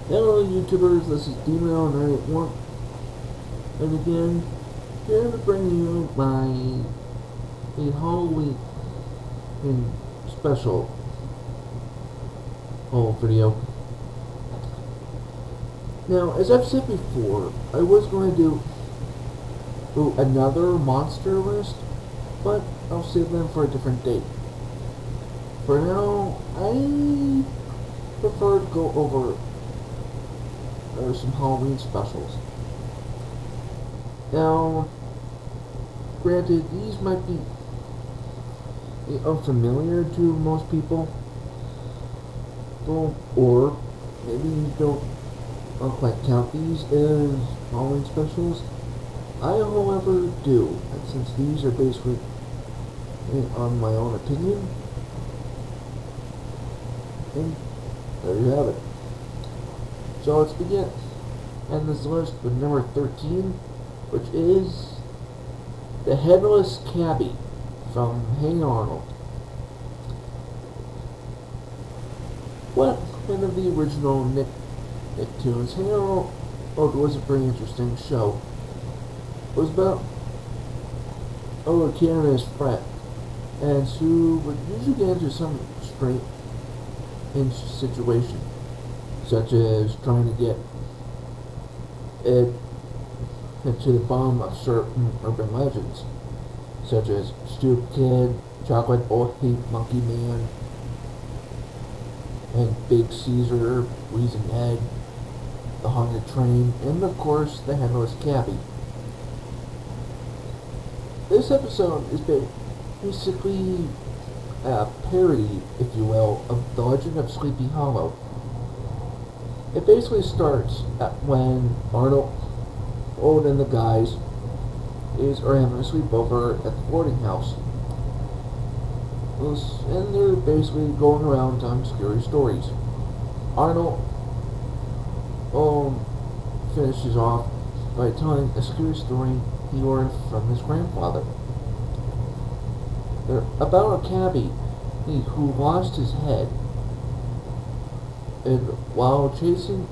Hello YouTubers, this is D-Mail981, and again, here to bring you my Halloween special haul video. Now, as I've said before, I was going to do another monster list, but I'll save them for a different date. For now, I prefer to go over some Halloween specials. Now, granted, these might be unfamiliar to most people, or maybe you don't quite count these as Halloween specials. I, however, do, and since these are basically on my own opinion, and there you have it. So let's begin. And this list with number 13, which is the Headless Cabbie from Hey Arnold. One of the original Nicktoons. Hey Arnold was a pretty interesting show. It was about a kid and his friend, and who would usually get into some strange situation, such as trying to get it to the bottom of certain urban legends, such as Stoop Kid, Chocolate Boy, Monkey Man, and Big Caesar, Wheezing Ed, the Haunted Train, and of course the Headless Cabbie. This episode is basically a parody, if you will, of the Legend of Sleepy Hollow. It basically starts when Arnold and the guys are having a sleepover at the boarding house. And they're basically going around telling scary stories. Arnold finishes off by telling a scary story he learned from his grandfather. They're about a cabbie who lost his head, and while chasing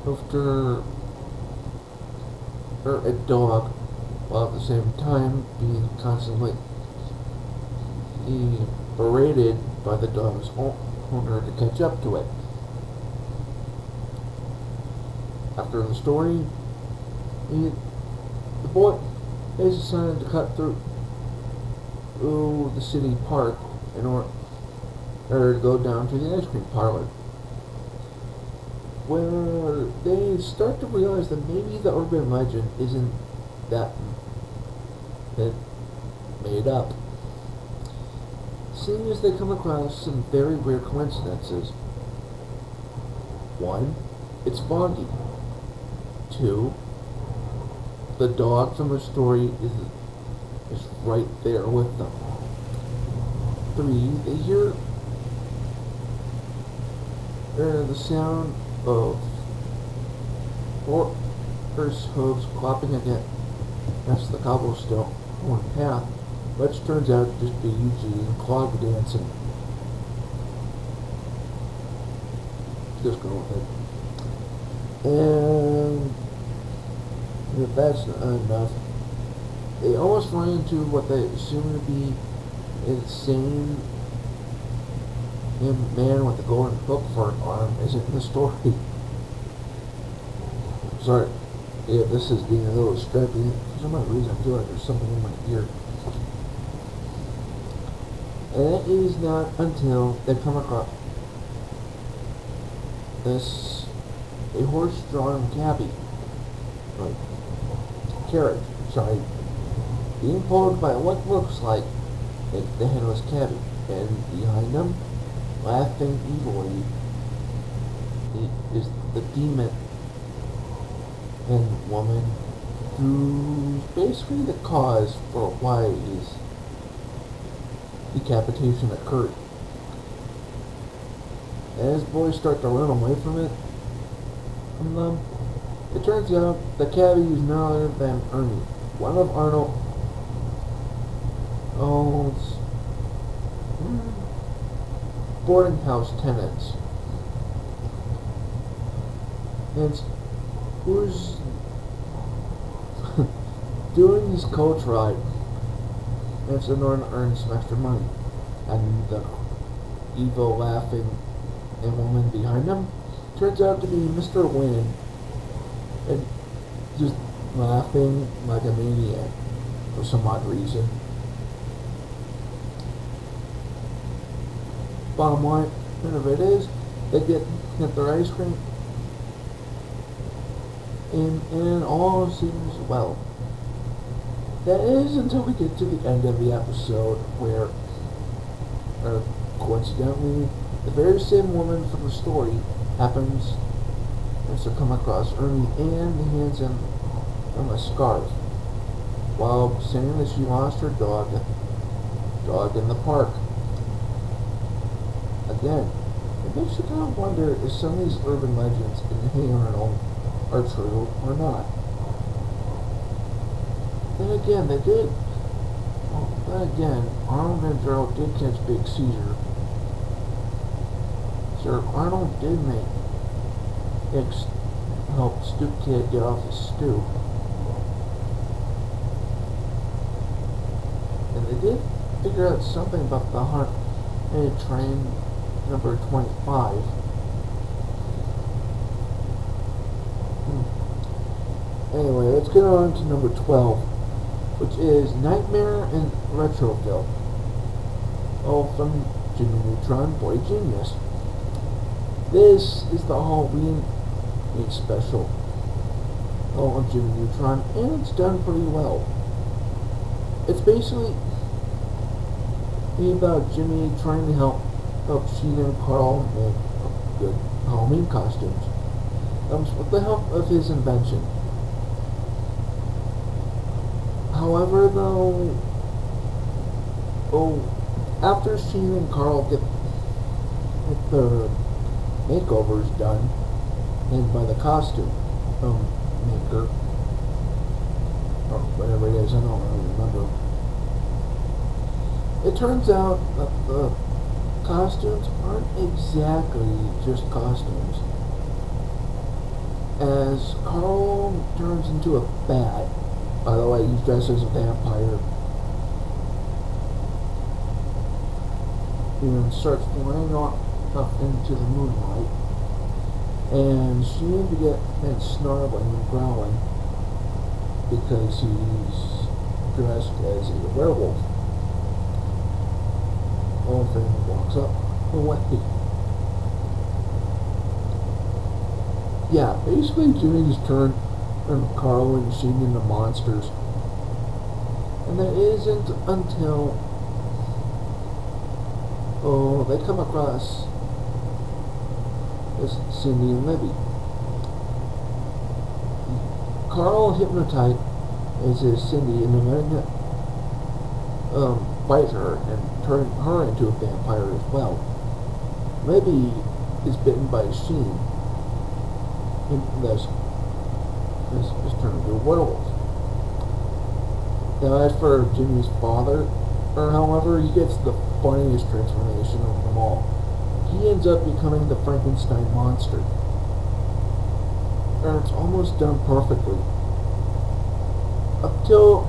after a dog, while at the same time being constantly berated by the dog's owner to catch up to it. After the story, the boy has decided to cut through the city park in order to go down to the ice cream parlor, where they start to realize that maybe the urban legend isn't that made up. Seeing as they come across some very weird coincidences. 1. It's Bondy. 2. The dog from the story is right there with them. 3. They hear the sound of horse hooves clopping against the cobblestone path, which turns out to just be Eugene clog dancing. Just go with it. And if that's not enough, they almost run into what they assume to be insane man with the golden hook for an arm isn't in the story. Sorry, yeah, this is being a little distracting. For some odd reason, I feel like there's something in my ear. And it is not until they come across a horse-drawn cabbie, carriage, being pulled by what looks like the Headless Cabbie, and behind them, laughing evilly, is the demon and woman who's basically the cause for why his decapitation occurred. As boys start to run away from them, it turns out the cabbie is none other than Ernie, one of Arnold's boarding house tenants. And who's doing these coach ride? And it's in order to earn some extra money. And the evil laughing woman behind him turns out to be Mr. Wynn. And just laughing like a maniac for some odd reason. Bottom line, whatever it is, they get their ice cream, and all seems well. That is until we get to the end of the episode where, coincidentally, the very same woman from the story happens to come across Ernie and hands him a scarf while saying that she lost her dog in the park. Again, it makes you kind of wonder if some of these urban legends in Hey Arnold are true or not. Then again, Arnold and Gerald did catch Big Caesar. Sir Arnold did help Stoop Kid get off his stoop. And they did figure out something about the haunted train number 25. Anyway, let's get on to number 12, which is Nightmare in Retroville. Oh, from Jimmy Neutron, Boy Genius. This is the Halloween special of Jimmy Neutron, and it's done pretty well. It's basically about Jimmy trying to help Sheena and Carl make good Halloween costumes with the help of his invention. However, though, after Sheena and Carl get their makeovers done and by the costume maker or whatever it is, I don't really remember. It turns out that the costumes aren't exactly just costumes, as Carl turns into a bat. By the way, he's dressed as a vampire and starts flying off into the moonlight, and she began snarling and growling because he's dressed as a werewolf. All thing walks up away. Yeah, basically Jimmy's turned Carl and Sheen into monsters, and that isn't until they come across Cindy and Libby. Carl hypnotizes Cindy into letting it bite her and turn her into a vampire as well. Libby is bitten by Sheen and thus is turned into a werewolf. Now, as for Jimmy's father, however, he gets the funniest transformation of them all. He ends up becoming the Frankenstein monster. And it's almost done perfectly. Up till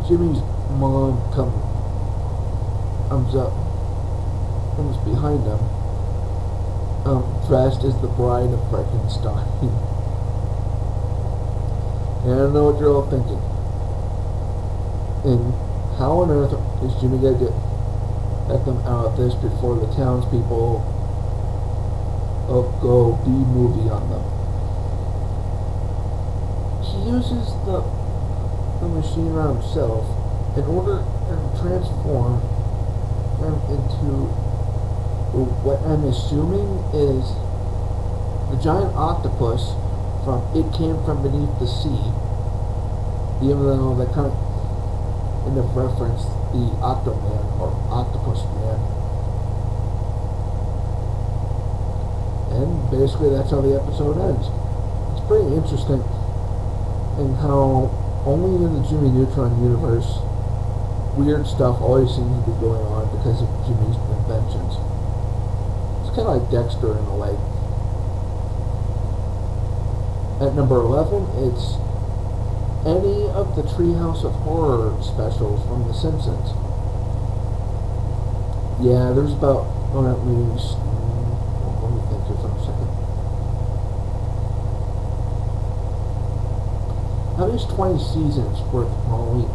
Jimmy's mom comes behind him, dressed as the bride of Frankenstein. And I don't know what you're all thinking. And how on earth is Jimmy going to get them out of this before the townspeople go B-movie on them? He uses the machine around himself in order to transform them into what I'm assuming is the giant octopus from It Came From Beneath the Sea, even though they kind of end up reference the Octoman or Octopus Man. And basically that's how the episode ends. It's pretty interesting in how only in the Jimmy Neutron universe weird stuff always seems to be going on because of Jimmy's inventions. It's kind of like Dexter in a way. At number 11, it's any of the Treehouse of Horror specials from The Simpsons. Yeah, there's about, at least, let me think here for a second. At least 20 seasons worth of Halloween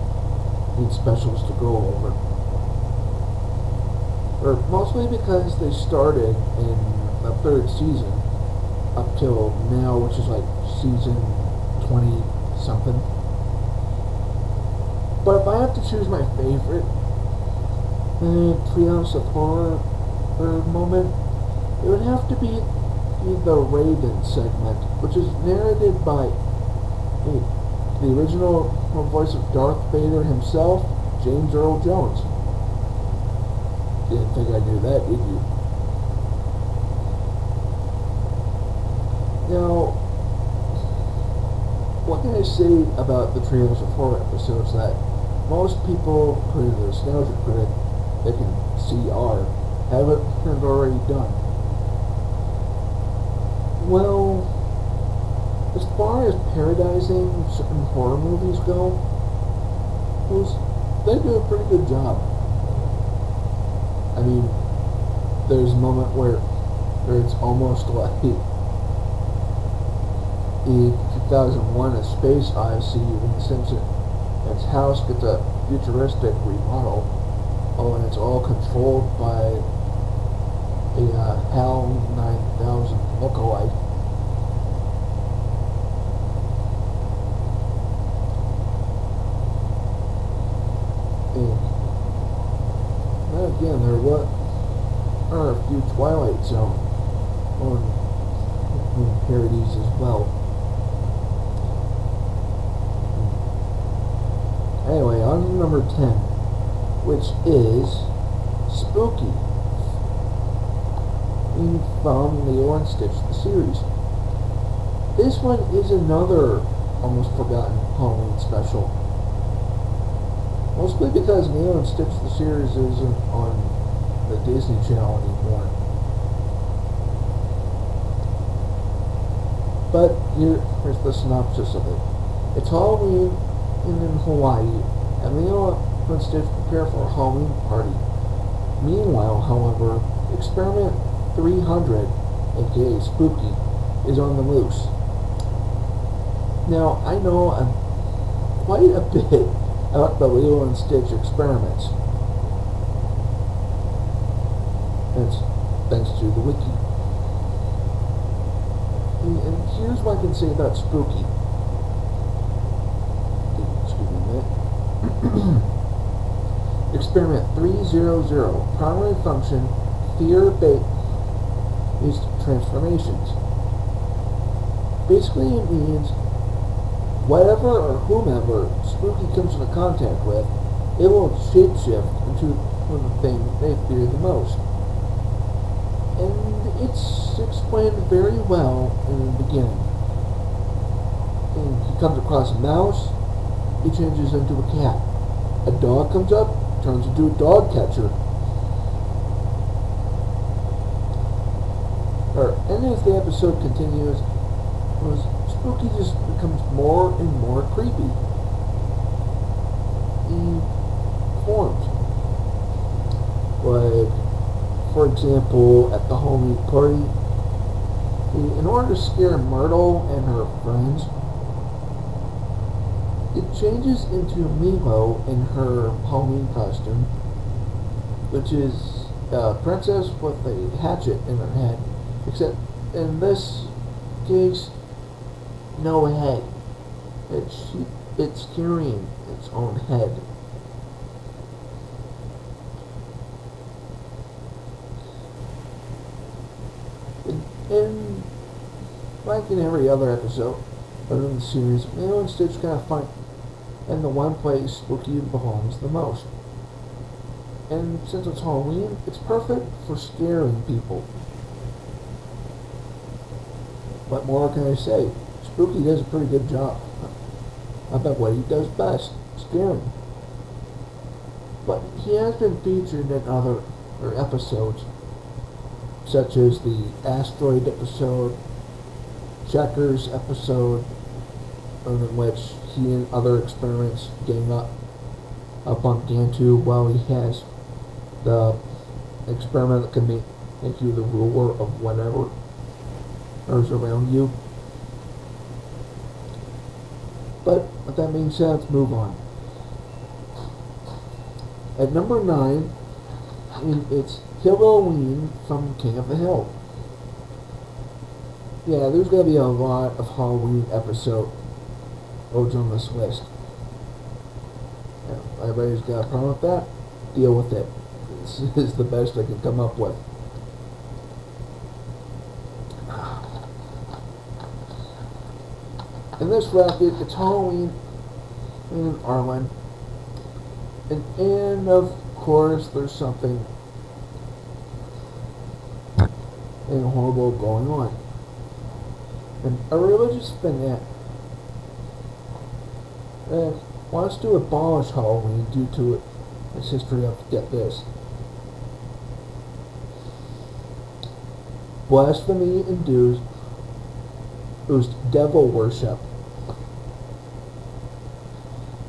specials to go over. Or mostly because they started in the third season up till now, which is like season 20 something. But if I have to choose my favorite Treehouse of Horror moment, it would have to be the Raven segment, which is narrated by the original voice of Darth Vader himself, James Earl Jones. Didn't think I knew that, did you? Now, what can I say about the Treehouse of Horror episodes that most people, including the nostalgia critic, they can see are, haven't already done? Well, as far as parodizing certain horror movies go, they do a pretty good job. I mean, there's a moment where it's almost like in 2001 A Space Odyssey when the Simpsons' house gets a futuristic remodel. Oh, and it's all controlled by a HAL 9000 lookalike. And again, there are a few Twilight Zone parodies as well. Anyway, on to number 10, which is Spooky from Lilo and Stitch the series. This one is another almost forgotten Halloween special. Mostly because Lilo and Stitch the series isn't on the Disney Channel anymore. But here's the synopsis of it. It's Halloween in Hawaii, and Lilo and Stitch prepare for a Halloween party. Meanwhile, however, Experiment 300, aka Spooky, is on the loose. Now, I know quite a bit about the Lilo and Stitch experiments. That's thanks to the wiki. And here's what I can say about Spooky. Excuse me a minute. Experiment 300, primary function, fear-based transformations. Basically, it means whatever or whomever Spooky comes into contact with, it will shapeshift into the thing they fear the most. And it's explained very well in the beginning. And he comes across a mouse, he changes into a cat. A dog comes up, turns into a dog catcher. And as the episode continues, Spooky just becomes more and more creepy. He forms. Like, for example, at the Halloween party, in order to scare Myrtle and her friends, it changes into Milo in her Halloween costume, which is a princess with a hatchet in her head, except in this case, no head. It's carrying its own head. And like in every other episode of the series, Lilo and Stitch kind of find in the one place Spooky belongs the most. And since it's Halloween, it's perfect for scaring people. What more can I say? Spooky does a pretty good job about what he does best, scaring. But he has been featured in other episodes, such as the Asteroid episode, Checkers episode, in which he and other experiments gang up on Gantu while he has the experiment that can make you the ruler of whatever is around you. But with that being said, let's move on. At number 9, it's Halloween from King of the Hill. Yeah, there's going to be a lot of Halloween episodes on this list. Yeah, everybody's got a problem with that? Deal with it. This is the best I can come up with. In this bracket, it's Halloween in Ireland. And of course, there's something horrible going on. And a religious fanatic wants to abolish Halloween due to its history of, get this, blasphemy induced devil worship.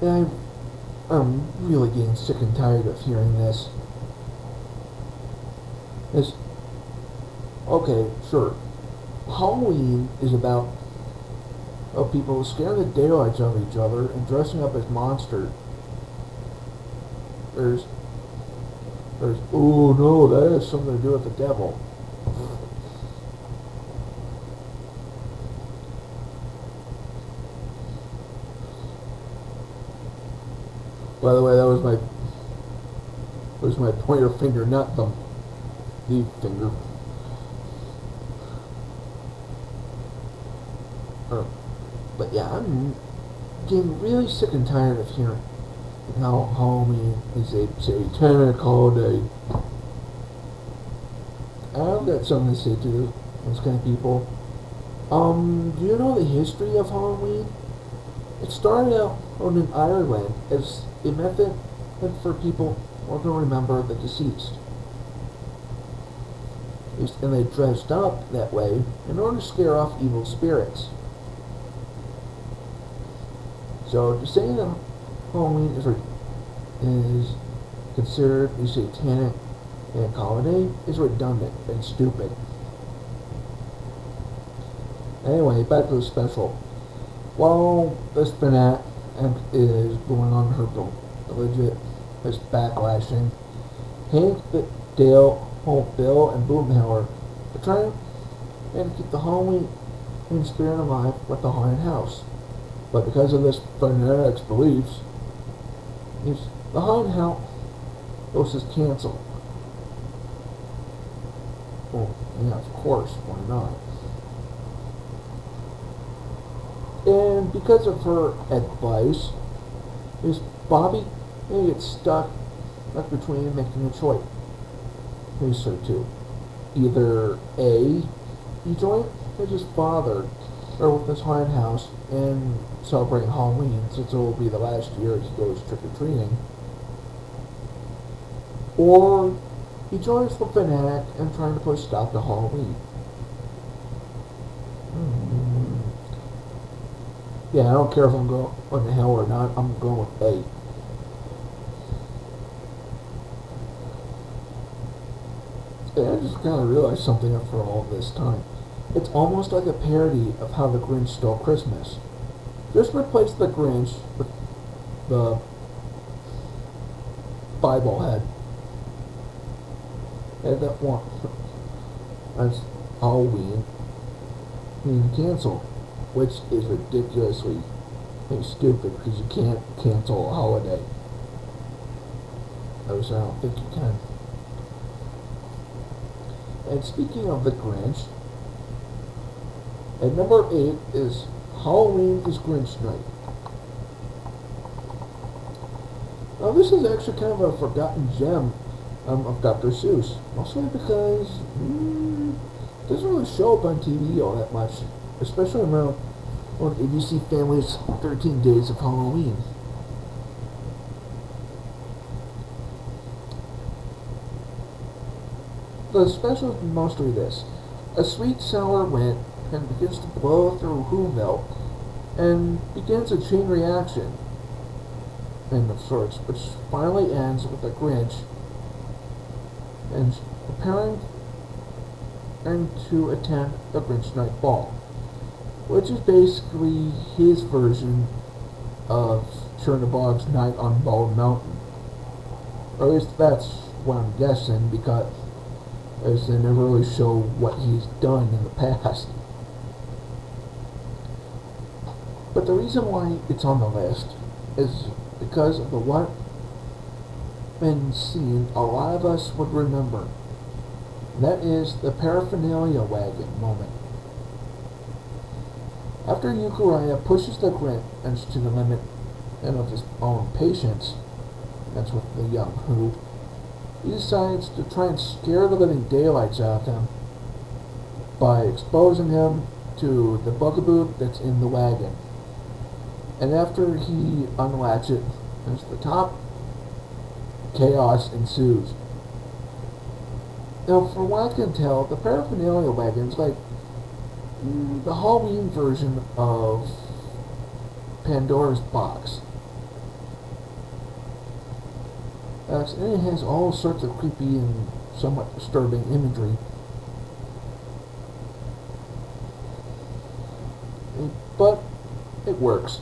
And I'm really getting sick and tired of hearing this. Okay, sure. Halloween is about people scaring the daylights out of each other and dressing up as monsters. There's oh no, that has something to do with the devil. By the way, that was my pointer finger, not the finger. But yeah, I'm getting really sick and tired of hearing how Halloween is a satanic holiday. I've got something to say to those kind of people. Do you know the history of Halloween? It started out in Ireland as a method for people to remember the deceased. And they dressed up that way in order to scare off evil spirits. So to say that Halloween is considered a satanic holiday is redundant and stupid. Anyway, back to the special. While this fanatic is going on her legit is backlashing, Hank, Dale, Bill, and Boomhauer are trying to keep the Halloween spirit alive with the haunted house. But because of this fanatic's beliefs, the haunted house is canceled. Well, yeah, of course, why not? And because of her advice, Bobby gets stuck between making a choice. So too. Either A, he joins his father with this haunted house and celebrating Halloween, since it will be the last year he goes trick-or-treating. Or he joins the fanatic and trying to put a stop to Halloween. Yeah, I don't care if I'm going to hell or not, I'm going with A. And I just kind of realized something after all this time. It's almost like a parody of How the Grinch Stole Christmas. Just replace the Grinch with the Bible head. And that one as Halloween being canceled, which is ridiculously stupid because you can't cancel a holiday. I don't think you can. And speaking of the Grinch, at number 8 is Halloween is Grinch Night. Now this is actually kind of a forgotten gem of Dr. Seuss, mostly because it doesn't really show up on TV all that much, especially around on ABC Family's 13 Days of Halloween. The special is mostly this: a sweet sour wit and begins to blow through Whoville and begins a chain reaction and of sorts, which finally ends with the Grinch and preparing and to attend the Grinch Night Ball, which is basically his version of Chernobog's Night on Bald Mountain. Or at least that's what I'm guessing, because as they never really show what he's done in the past. But the reason why it's on the list is because of the one scene a lot of us would remember. And that is the paraphernalia wagon moment. After Euchariah pushes the Grinch to the limit and of his own patience, that's with the young Who, he decides to try and scare the living daylights out of him by exposing him to the bugaboo that's in the wagon. And after he unlatches it into the top, chaos ensues. Now, from what I can tell, the paraphernalia wagon's like the Halloween version of Pandora's box. And it has all sorts of creepy and somewhat disturbing imagery. But it works.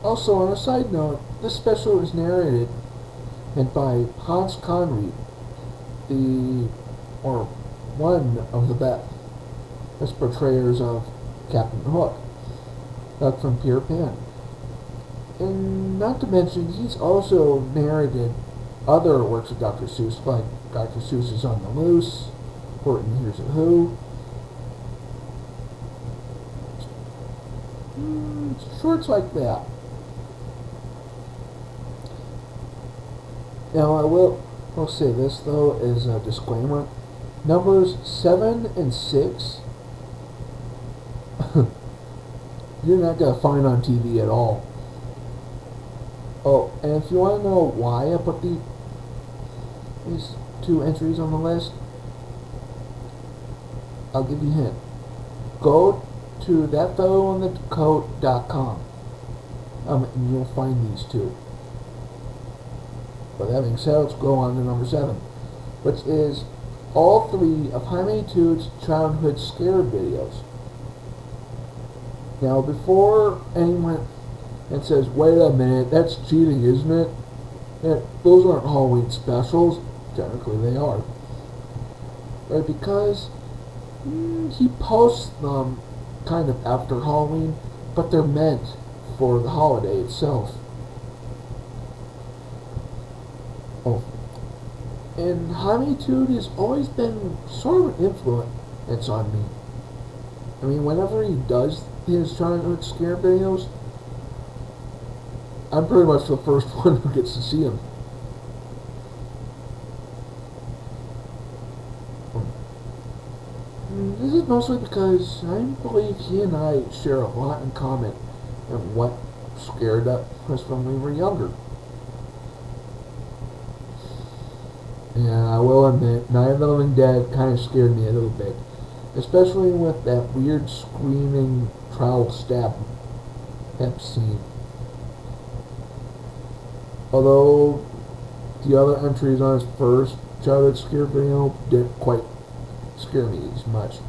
Also, on a side note, this special is narrated and by Hans Conried, one of the best portrayers of Captain Hook, from Peter Pan. And not to mention, he's also narrated other works of Dr. Seuss, like Dr. Seuss is on the Loose, Horton Hears a Who. Shorts like that. Now, I'll say this, though, as a disclaimer. Numbers 7 and 6, you're not going to find on TV at all. Oh, and if you want to know why I put these two entries on the list, I'll give you a hint. Go to thatfellowonthecoat.com, and you'll find these two. But that being said, let's go on to number 7, which is all 3 of Jaime Tude's childhood scare videos. Now, before anyone and says, wait a minute, that's cheating, isn't it? Those aren't Halloween specials. Technically they are. Right, because he posts them kind of after Halloween, but they're meant for the holiday itself. Oh. And Jaime Tude has always been sort of an influence on me. I mean, whenever he does his childhood scare videos, I'm pretty much the first one who gets to see him. This is mostly because I believe he and I share a lot in common and what scared us when we were younger. And I will admit, Night of the Living Dead kind of scared me a little bit. Especially with that weird screaming trowel stab scene. Although the other entries on his first childhood scare video didn't quite scare me as much.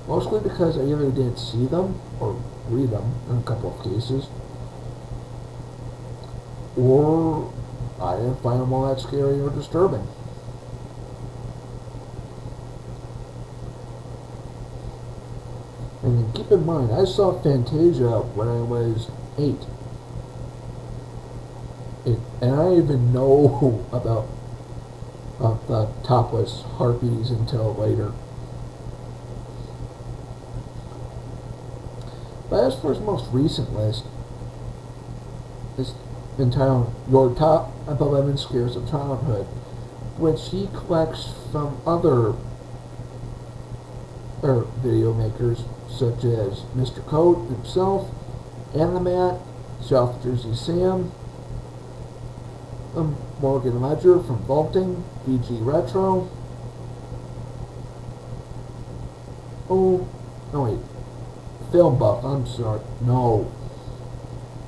Mostly because I either didn't see them or read them in a couple of cases, or I didn't find them all that scary or disturbing. And keep in mind, I saw Fantasia when I was 8. And I didn't even know about the topless harpies until later. But as for his most recent list, it's entitled Your Top 11 Scares of Childhood, which he collects from other video makers such as Mr. Coat himself, Animat, South Jersey Sam, Morgan Ledger from Vaulting, VG Retro, No wait, Film Buff. I'm sorry. No,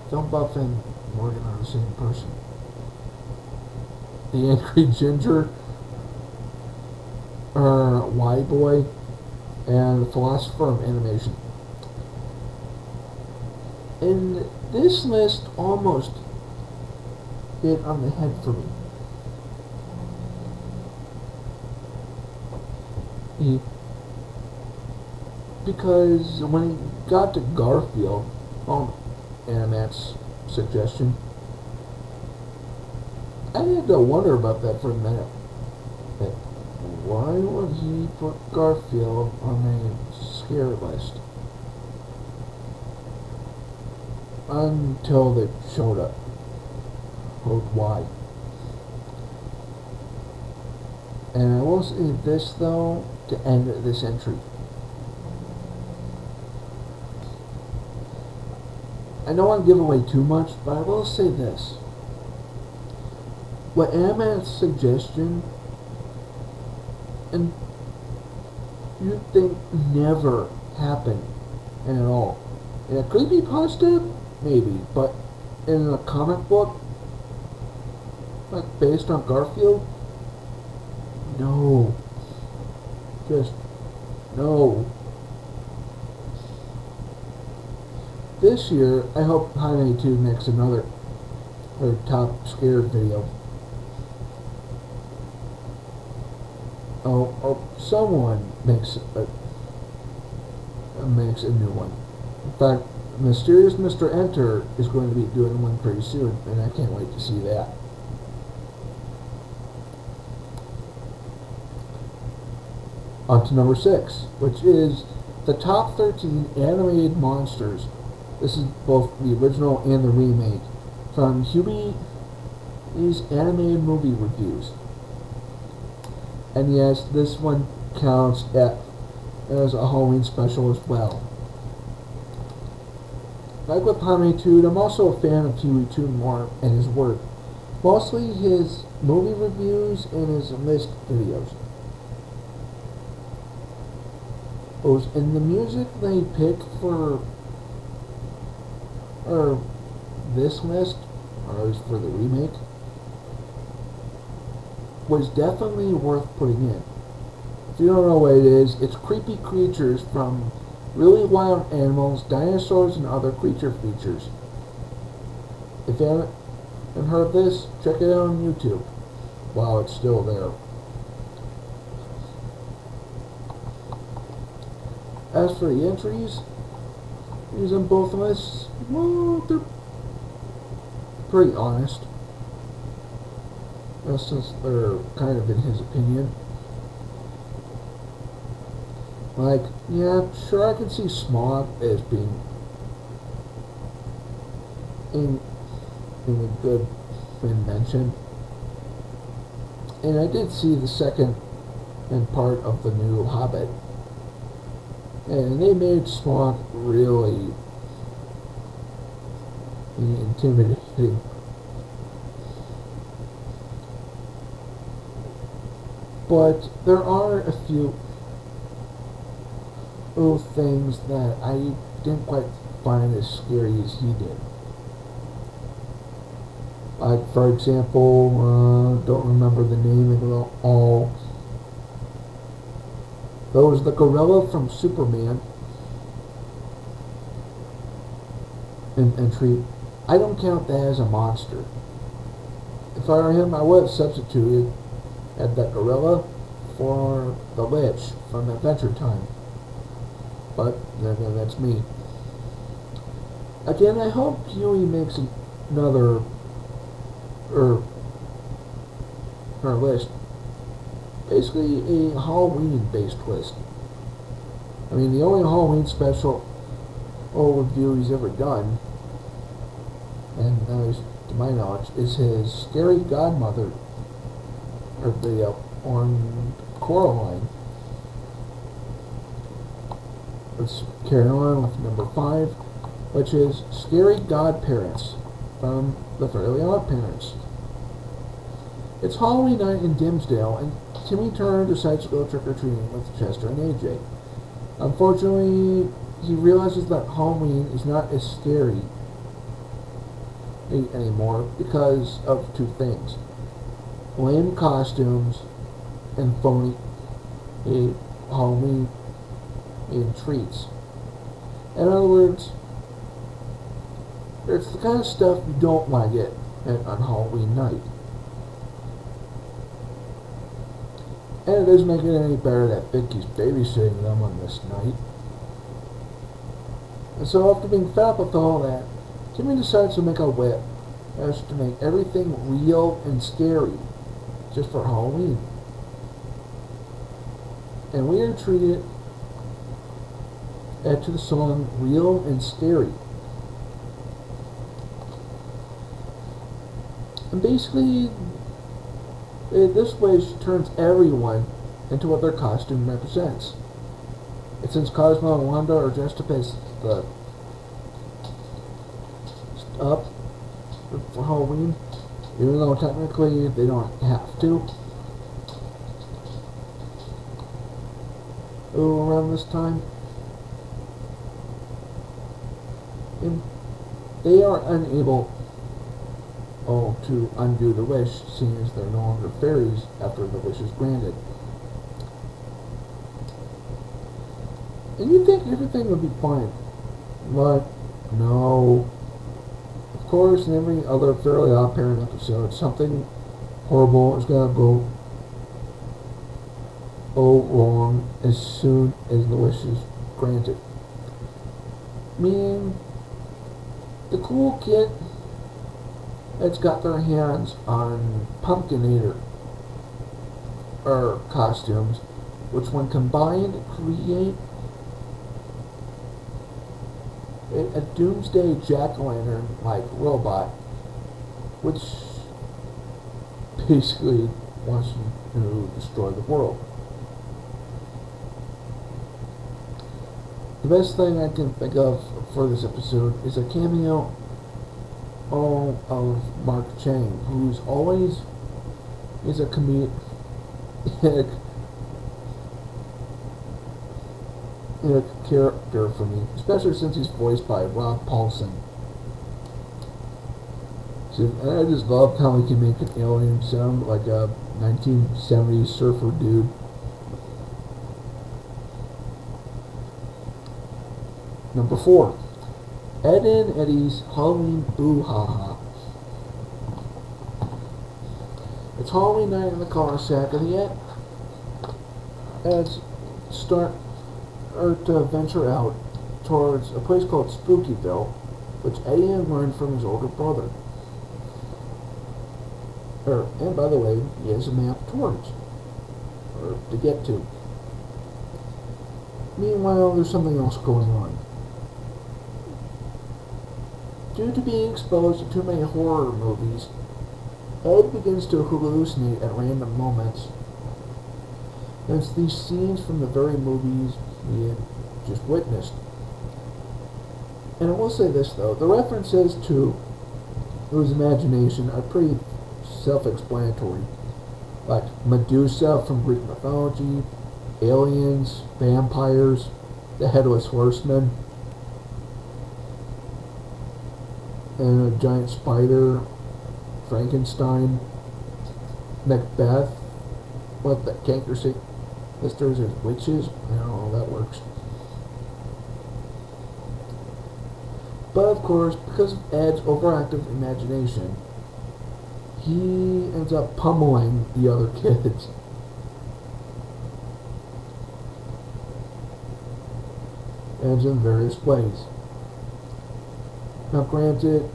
Film Buff and Morgan are the same person. The Angry Ginger, Y-Boy, and the Philosopher of Animation. And this list almost hit on the head for me. Because when he got to Garfield, Animat's suggestion, I had to wonder about that for a minute. Like, why would he put Garfield on a scare list? Until they showed up. Why? And I will say this though, to end this entry. I don't want to give away too much, but I will say this. What Animat's suggestion, and you think never happened at all. In a creepypasta, maybe, but in a comic book, like based on Garfield, no. Just no. This year, I hope Jaime 2 makes another top scared video. Or someone makes a new one. In fact, Mysterious Mr. Enter is going to be doing one pretty soon, and I can't wait to see that. On to number 6, which is the top 13 animated monsters. This is both the original and the remake from Hubie's animated movie reviews. And yes, this one counts as a Halloween special as well. Like with Jaime 2, I'm also a fan of Huey Toonmore and his work. Mostly his movie reviews and his list videos. And the music they picked for this list, or at least for the remake, was definitely worth putting in. If you don't know what it is, it's creepy creatures from Really Wild Animals, Dinosaurs, and Other Creature Features. If you haven't heard this, check it out on YouTube while it's still there. As for the entries, these on both lists, well, they're pretty honest. Since they're kind of in his opinion. Like, yeah, sure, I can see Smog as being in a good invention. And I did see the second and part of the new Hobbit. And they made Smog really intimidating. But there are a few things that I didn't quite find as scary as he did. Like, for example, don't remember the name of it all. There was the gorilla from Superman entry. I don't count that as a monster. If I were him, I would have substituted at that gorilla for the Lich from Adventure Time. But then that's me. Again, I hope Huey makes another list. Basically a Halloween-based list. I mean, the only Halloween special review he's ever done, and at least to my knowledge, is his Scary Godmother video on Coraline. Let's carry on with number 5, which is Scary Godparents from The Fairly Odd Parents. It's Halloween night in Dimsdale, and Timmy Turner decides to go trick-or-treating with Chester and AJ. Unfortunately, he realizes that Halloween is not as scary anymore because of two things: lame costumes and phony Halloween treats. In other words, it's the kind of stuff you don't want to get on Halloween night. And it doesn't make it any better that Vicky's babysitting them on this night. And so after being fed up with all that, Jimmy decides to make a whip as to make everything real and scary just for Halloween. And we are treated to the song Real and Scary. And basically, this way she turns everyone into what their costume represents. And since Cosmo and Wanda are dressed up as the up for Halloween, even though technically they don't have to. Around this time, and they are unable to undo the wish, seeing as they're no longer fairies after the wish is granted. And you'd think everything would be fine, but no. Of course, in every other Fairly Odd Parent episode, something horrible is gonna go wrong as soon as the wish is granted. Meaning, the cool kid that's got their hands on Pumpkinator costumes, which when combined create a doomsday jack-o'-lantern like robot, which basically wants to destroy the world. The best thing I can think of for this episode is a cameo of Mark Chang, who's always is a comedic character for me, especially since he's voiced by Rob Paulson. So, and I just love how he can make an alien sound like a 1970s surfer dude. Number 4. Ed and Eddie's Halloween Boo-Ha-Ha. It's Halloween night in the cul-de-sac, and the Eds start to venture out towards a place called Spookyville, which Eddie had learned from his older brother. And by the way, he has a map towards, or to get to. Meanwhile, there's something else going on. Due to being exposed to too many horror movies, Ed begins to hallucinate at random moments. And it's these scenes from the very movies he had just witnessed. And I will say this though, the references to his imagination are pretty self-explanatory. Like Medusa from Greek mythology, aliens, vampires, the Headless Horseman, and a giant spider, Frankenstein, Macbeth, what the canker sisters or witches, I don't know how that works. But of course, because of Ed's overactive imagination, he ends up pummeling the other kids. And in various ways. Now granted,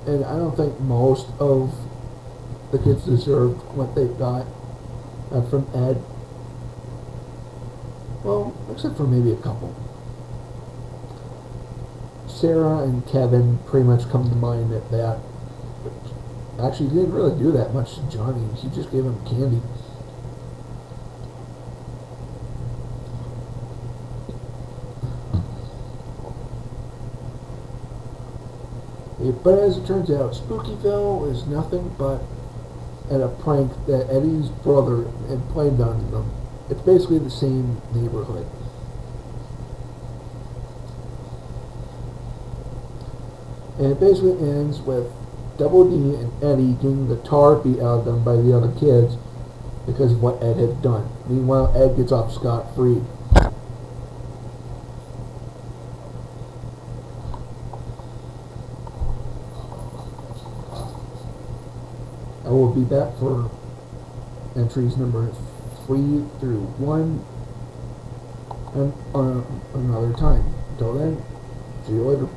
and I don't think most of the kids deserved what they got from Ed. Well, except for maybe a couple. Sarah and Kevin pretty much come to mind at that. But actually, he didn't really do that much to Johnny. He just gave him candy. But as it turns out, Spookyville is nothing but a prank that Eddie's brother had played on them. It's basically the same neighborhood. And it basically ends with Double D and Eddie getting the tar beat out of them by the other kids because of what Ed had done. Meanwhile, Ed gets off scot-free. I will be back for entries number 3 through 1 and another time. Until then, see you later.